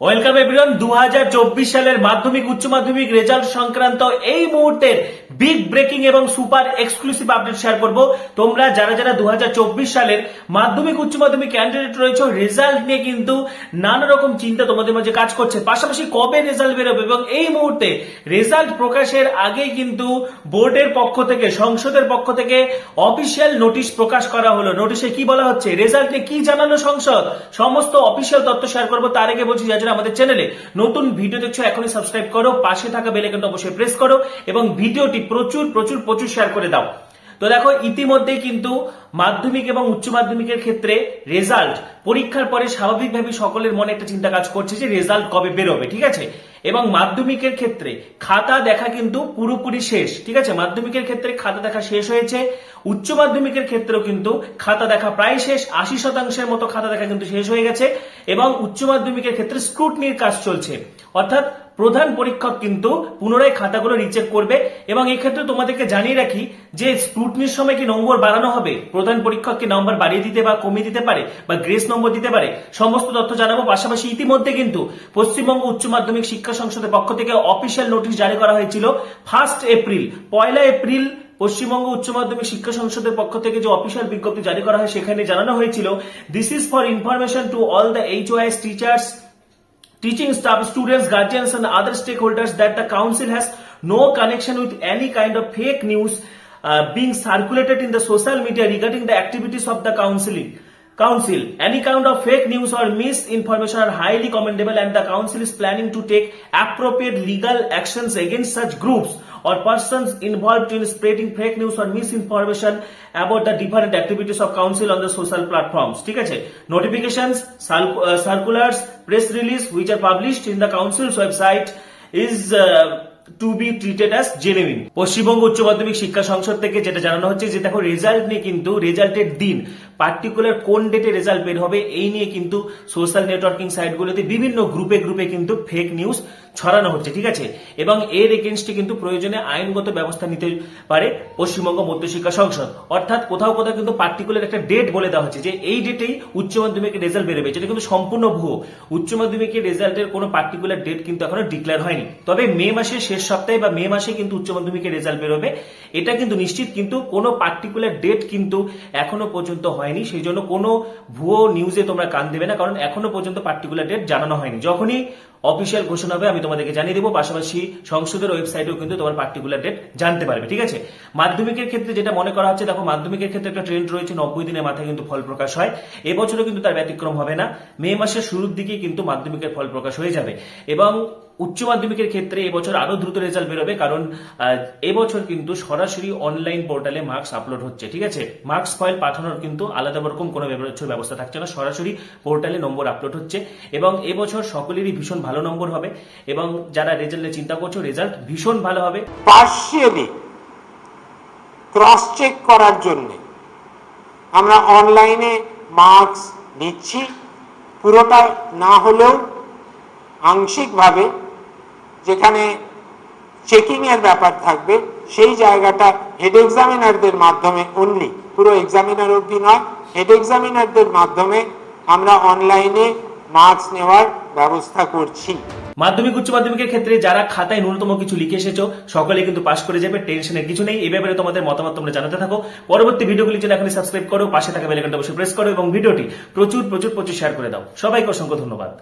Welcome everyone. 2024 সালের মাধ্যমিক উচ্চ মাধ্যমিক রেজাল্ট সংক্রান্ত এই মুহূর্তের বিগ ব্রেকিং এবং সুপার এক্সক্লুসিভ আপডেট শেয়ার করব। তোমরা যারা যারা 2024 সালের মাধ্যমিক উচ্চ মাধ্যমিক ক্যান্ডিডেট রয়েছে, রেজাল্ট নিয়ে কিন্তু নানা রকম চিন্তা তোমাদের মাঝে কাজ করছে, পাশাপাশি কবে রেজাল্ট বেরোবে এবং এই মুহূর্তে রেজাল্ট প্রকাশের আগেই কিন্তু বোর্ডের পক্ষ থেকে, সংসদের পক্ষ থেকে অফিসিয়াল নোটিশ প্রকাশ করা হলো। নোটিশে কি বলা হচ্ছে, রেজাল্ট নিয়ে কি জানালো সংসদ, সমস্ত অফিসিয়াল তথ্য শেয়ার করবো। তার আগে বলছি, যারা আমাদের চ্যানেলে নতুন ভিডিও দেখছো এখনই সাবস্ক্রাইব করো, পাশে থাকা বেল আইকনটা অবশ্যই প্রেস করো এবং ভিডিওটি প্রচুর প্রচুর প্রচুর শেয়ার করে দাও। তো দেখো, ইতিমধ্যেই কিন্তু মাধ্যমিক এবং উচ্চ মাধ্যমিকের ক্ষেত্রে রেজাল্ট পরীক্ষার পরে স্বাভাবিকভাবে সকলের মনে একটা চিন্তা কাজ করছে যে রেজাল্ট কবে বেরোবে, ঠিক আছে। এবং মাধ্যমিকের ক্ষেত্রে খাতা দেখা কিন্তু পুরোপুরি শেষ, ঠিক আছে। মাধ্যমিকের ক্ষেত্রে খাতা দেখা শেষ হয়েছে, উচ্চ মাধ্যমিকের ক্ষেত্রেও কিন্তু খাতা দেখা প্রায় শেষ, 80% মতো খাতা দেখা কিন্তু শেষ হয়ে গেছে। এবং উচ্চ মাধ্যমিকের ক্ষেত্রে স্ক্রুটনির কাজ চলছে, অর্থাৎ প্রধান পরীক্ষক কিন্তু পুনরায় খাতাগুলো রিচেক করবে। এবং এই ক্ষেত্রে তোমাদেরকে জানিয়ে রাখি যে স্ক্রুটনির সময় কি নম্বর বাড়ানো হবে, প্রধান পরীক্ষককে নম্বর বাড়িয়ে দিতে বা কমিয়ে দিতে পারে বা গ্রেস নম্বর দিতে পারে, সমস্ত তথ্য জানাবো। পাশাপাশি ইতিমধ্যে কিন্তু পশ্চিমবঙ্গ উচ্চ মাধ্যমিক শিক্ষা সংসদের পক্ষ থেকে অফিসিয়াল নোটিশ জারি করা হয়েছিল 1 এপ্রিল, 1 এপ্রিল পশ্চিমবঙ্গ উচ্চ মাধ্যমিক শিক্ষা সংসদের পক্ষ থেকে যে অফিসিয়াল বিজ্ঞপ্তি জারি করা হয় সেখানে জানানো হয়েছিল, this is for information to all the HOS teachers, teaching staff, students, guardians and other stakeholders that the council has no connection with any kind of fake news being circulated in the social media regarding the activities of the council. Any kind of fake news or misinformation are highly commendable and the council is planning to take appropriate legal actions against such groups or persons involved in spreading fake news or misinformation about the different activities of council on the social platforms. ঠিক আছে, notifications, circulars, press release which are published in the council's website is to be treated as genuine. Paschimbanga উচ্চ মাধ্যমিক শিক্ষা সংসদ থেকে যেটা জানানো হচ্ছে যে দেখো, রেজাল্ট নিয়ে কিন্তু রেজাল্টের দিন পার্টিকুলার কোন ডেটে রেজাল্ট বের হবে এই নিয়ে কিন্তু সোশ্যাল নেটওয়ার্কিং সাইটগুলোতে বিভিন্ন গ্রুপে গ্রুপে কিন্তু ফেক নিউজ ছড়ানো হচ্ছে, ঠিক আছে। এবং এর এগেনস্টে কিন্তু প্রয়োজনে আইনগত ব্যবস্থা নিতে পারে পশ্চিমবঙ্গ মধ্যশিক্ষা সংসদ। অর্থাৎ কোথাও কোথাও কিন্তু পার্টিকুলার একটা ডেট বলে দেওয়া হচ্ছে যে এই ডেটেই উচ্চ মাধ্যমিকের রেজাল্ট বেরোবে, যেটা কিন্তু সম্পূর্ণ ভুয়ো। উচ্চ মাধ্যমিকের রেজাল্টের কোনো পার্টিকুলার ডেট কিন্তু এখনো ডিক্লেয়ার হয়নি, তবে মে মাসের শেষ সপ্তাহে বা মে মাসে কিন্তু উচ্চ মাধ্যমিকের রেজাল্ট বেরোবে, এটা কিন্তু নিশ্চিত। কিন্তু কোনো পার্টিকুলার ডেট কিন্তু এখনো পর্যন্ত হয়নি, সেই জন্য কোনো ভুয়ো নিউজে তোমরা কান দেবে না, কারণ এখনো পর্যন্ত পার্টিকুলার ডেট জানানো হয়নি। যখনই অফিসিয়াল ঘোষণা হবে আমি তোমাদেরকে জানিয়ে দেবো। পাশাপাশি সংসদের ওয়েবসাইটেও কিন্তু তোমার পার্টিকুলার ডেট জানতে পারবে, ঠিক আছে। মাধ্যমিকের ক্ষেত্রে যেটা মনে করা হচ্ছে, দেখো মাধ্যমিকের ক্ষেত্রে একটা ট্রেন্ড রয়েছে, 90 দিনের মাথায় কিন্তু ফল প্রকাশ হয়। এবছরও কিন্তু তার ব্যতিক্রম হবে না, মে মাসের শুরুর দিকে কিন্তু মাধ্যমিকের ফল প্রকাশ হয়ে যাবে। এবং উচ্চ মাধ্যমিকের ক্ষেত্রে এবছর আরো দ্রুত রেজাল্ট বেরোবে, কারণ এবছর কিন্তু সরাসরি অনলাইন পোর্টালে মার্কস আপলোড হচ্ছে, ঠিক আছে। মার্কস ফাইল পাঠানোর কিন্তু আলাদা রকম কোনো ব্যবস্থা থাকছে না, সরাসরি পোর্টালে নম্বর আপলোড হচ্ছে। এবং এবছর সকলেরই ভীষণ ভালো নম্বর হবে এবং যারা রেজাল্টের চিন্তা করছো, রেজাল্ট ভীষণ ভালো হবে। পার্শিয়ালি ক্রস চেক করার জন্য আমরা অনলাইনে মার্কস দিচ্ছি, পুরোটা না হলেও আংশিকভাবে যেখানে চেকিং এর ব্যাপার থাকবে সেই জায়গাটা হেড এক্সামিনারদের মাধ্যমে অনলি, পুরো এক্সামিনার অবধি নয়, হেড এক্সামিনারদের মাধ্যমে আমরা অনলাইনে মার্কস নেওয়ার ব্যবস্থা করছি। মাধ্যমিক উচ্চ মাধ্যমিকের ক্ষেত্রে যারা খাতায় ন্যূনতম কিছু লিখে এসেছো সকলে কিন্তু পাস করে যাবে, টেনশনের কিছু নেই। এই ব্যাপারে তোমাদের মতামত তোমরা জানাতে থাকো। পরবর্তী ভিডিওগুলির জন্য এখনই সাবস্ক্রাইব করো, পাশে থাকা বেল আইকনটা অবশ্যই প্রেস করো এবং ভিডিওটি প্রচুর প্রচুর প্রচুর শেয়ার করে দাও। সবাইকে অসংখ্য ধন্যবাদ।